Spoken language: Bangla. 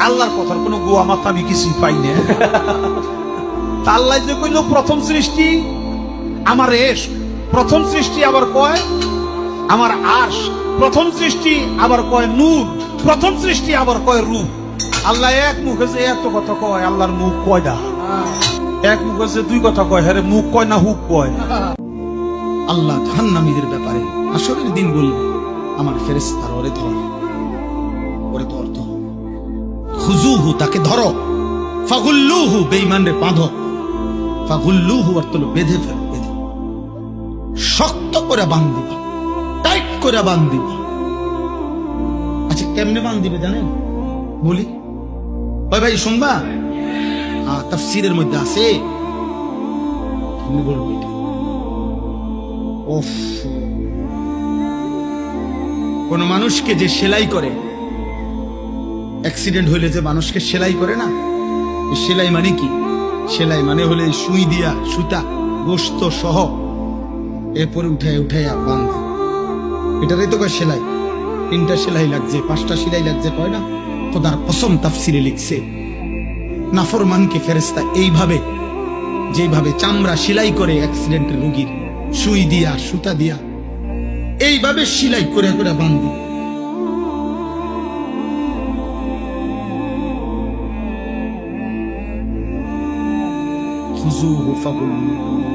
আল্লাহর কথার কোনো গোয়া মাথা আমি কিছুই পাই না। আল্লাহ যে কইল প্রথম সৃষ্টি আমার এশ, প্রথম সৃষ্টি আবার কয় আমার আশ, প্রথম সৃষ্টি আবার কয় নূর, প্রথম সৃষ্টি আবার কয় রূপ। আল্লাহ এক মুখে যে এত কথা কয়, আল্লাহর মুখ কয়টা? এক মুখে যে দুই কথা কয়, হ্যাঁ মুখ কয় না হুক কয়? আল্লাহ জাহান্নামীদের ব্যাপারে আসরের দিন বলবে, আমার ফেরেশতারা ওরে ধর, ওরে ধর, খুজুহু, তাকে ধরো, ফাগুল্লুহু, বেঈমানরে বাঁধো, ফাগুল্লুহু অর্থ হলো বেঁধে ফেলো, বেঁধে শক্ত করে বাঁধ দিবা, টাইট করে বাঁধ দিবা। আচ্ছা কেমনে বাঁধ দিবে জানেন? বলি, ওই ভাই শুনবা, তাফসীরের মধ্যে আছে, তুমি বলবো এটা। ওফ, কোন মানুষকে যে সেলাই করে, অ্যাক্সিডেন্ট হইলে যে মানুষকে সেলাই করে না, সেলাই মানে কি? সেলাই মানে হলে সুই দিয়া সুতা গোস্ত সহ এরপরে উঠাইয়া বাঁধ, এটারই তো কয় সেলাই। 3টা সেলাই লাগছে, 5টা সেলাই লাগছে, কয় না? খোদার কসম তাফসিরে লিখছে, নাফরমানকে ফেরেশতা এইভাবে, যেভাবে চামড়া সেলাই করে অ্যাক্সিডেন্টের রোগীর, সুই দিয়া সুতা দিয়া এইভাবে সেলাই করে করে বাঁধে। খুজুহু ফাগুল্লুহু